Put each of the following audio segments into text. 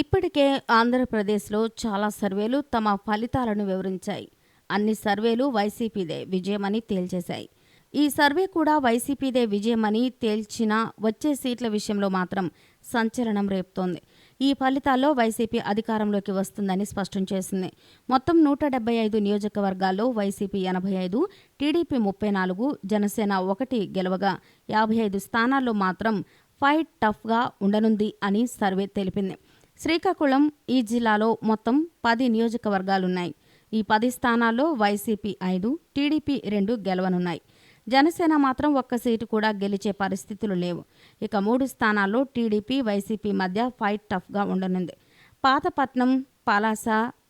ఇప్పటికే ఆంధ్రప్రదేశ్లో చాలా సర్వేలు తమ ఫలితాలను వివరించాయి. అన్ని సర్వేలు వైసీపీదే విజయమని తేల్చేశాయి. ఈ సర్వే కూడా వైసీపీదే విజయమని తేల్చినా వచ్చే సీట్ల విషయంలో మాత్రం సంచలనం రేపుతోంది. ఈ ఫలితాల్లో వైసీపీ అధికారంలోకి వస్తుందని స్పష్టం చేసింది. మొత్తం 175 నియోజకవర్గాల్లో వైసీపీ 85, టీడీపీ 34, జనసేన 1 గెలవగా 55 స్థానాల్లో మాత్రం ఫైట్ టఫ్గా ఉండనుంది అని సర్వే తెలిపింది. శ్రీకాకుళం ఈ జిల్లాలో మొత్తం 10 నియోజకవర్గాలున్నాయి. ఈ 10 స్థానాల్లో వైసీపీ 5, టీడీపీ 2 గెలవనున్నాయి. జనసేన మాత్రం ఒక్క సీటు కూడా గెలిచే పరిస్థితులు లేవు. ఇక 3 స్థానాల్లో టీడీపీ, వైసీపీ మధ్య ఫైట్ టఫ్గా ఉండనుంది. పాతపట్నం, పలాస,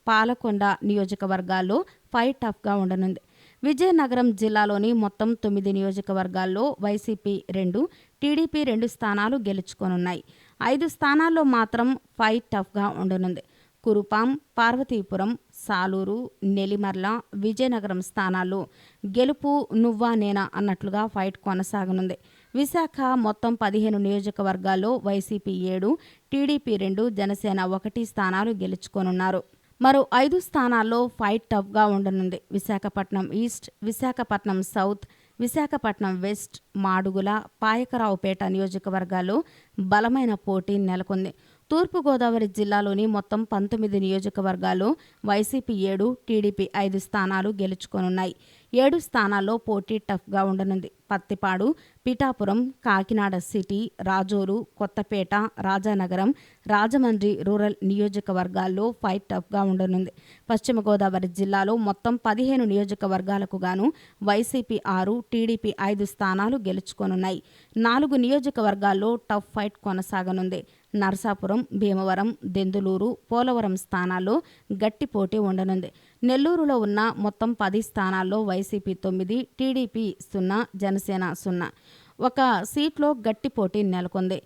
పాలకొండ నియోజకవర్గాల్లో ఫైట్ టఫ్గా ఉండనుంది. విజయనగరం జిల్లాలోని మొత్తం 9 నియోజకవర్గాల్లో వైసీపీ 2, టీడీపీ 2 స్థానాలు గెలుచుకోనున్నాయి. 5 స్థానాల్లో మాత్రం ఫైట్ టఫ్గా ఉండనుంది. కురుపాం, పార్వతీపురం, సాలూరు, నెల్లిమర్ల, విజయనగరం స్థానాల్లో గెలుపు నువ్వా నేనా అన్నట్లుగా ఫైట్ కొనసాగనుంది. విశాఖ మొత్తం 15 నియోజకవర్గాల్లో వైసీపీ 7, టీడీపీ 2, జనసేన 1 స్థానాలు గెలుచుకోనున్నారు. మరో 5 స్థానాల్లో ఫైట్ టఫ్గా ఉండనుంది. Visakhapatnam east, Visakhapatnam south, Visakhapatnam west, Madugula, Payakaraopeta నియోజకవర్గాల్లో బలమైన పోటీ నెలకొంది. తూర్పుగోదావరి జిల్లాలోని మొత్తం 19 నియోజకవర్గాల్లో వైసీపీ 7, టీడీపీ 5 స్థానాలు గెలుచుకోనున్నాయి. 7 స్థానాల్లో పోటీ టఫ్గా ఉండనుంది. పత్తిపాడు, పిఠాపురం, కాకినాడ సిటీ, రాజోలు, కొత్తపేట, రాజానగరం, రాజమండ్రి రూరల్ నియోజకవర్గాల్లో ఫైట్ టఫ్గా ఉండనుంది. పశ్చిమ గోదావరి జిల్లాలో మొత్తం 15 నియోజకవర్గాలకు గాను వైసీపీ 6, టీడీపీ 5 స్థానాలు గెలుచుకోనున్నాయి. 4 నియోజకవర్గాల్లో టఫ్ ఫైట్ కొనసాగనుంది. నరసాపురం, భీమవరం, దెందులూరు, పోలవరం స్థానాల్లో గట్టి పోటీ ఉండనుంది. నెల్లూరులో ఉన్న మొత్తం 10 స్థానాల్లో వైసీపీ 9, టీడీపీ 0, జనసేన 0. ఒక సీట్లో గట్టి పోటీ నెలకొంది.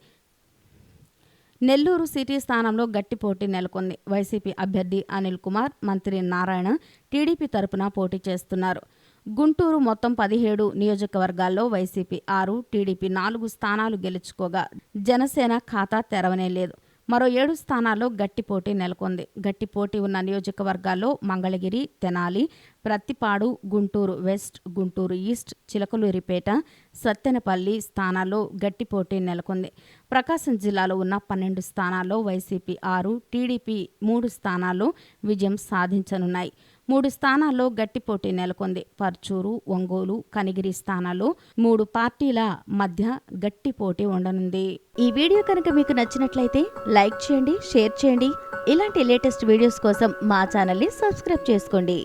నెల్లూరు సిటీ స్థానంలో గట్టి పోటీ నెలకొంది. వైసీపీ అభ్యర్థి అనిల్ కుమార్, మంత్రి నారాయణ టీడీపీ తరపున పోటీ చేస్తున్నారు. గుంటూరు మొత్తం 17 నియోజకవర్గాల్లో వైసీపీ 6, టీడీపీ 4 స్థానాలు గెలుచుకోగా జనసేన ఖాతా తెరవనే లేదు. మరో 7 స్థానాల్లో గట్టి పోటీ నెలకొంది. గట్టి పోటీ ఉన్న నియోజకవర్గాల్లో మంగళగిరి, తెనాలి, ప్రత్తిపాడు, గుంటూరు వెస్ట్, గుంటూరు ఈస్ట్, చిలకలూరిపేట, సత్తెనపల్లి స్థానాల్లో గట్టి పోటీ నెలకొంది. ప్రకాశం జిల్లాలో ఉన్న 12 స్థానాల్లో వైసీపీ 6, టీడీపీ 3 స్థానాల్లో విజయం సాధించనున్నాయి. 3 స్థానాల్లో గట్టి పోటీ నెలకొంది. పర్చూరు, ఒంగోలు, కనిగిరి స్థానాల్లో 3 పార్టీల మధ్య గట్టి పోటీ ఉండనుంది. ఈ వీడియో కనుక మీకు నచ్చినట్లయితే లైక్ చేయండి, షేర్ చేయండి. ఇలాంటి లేటెస్ట్ వీడియోస్ కోసం మా ఛానల్ని సబ్స్క్రైబ్ చేసుకోండి.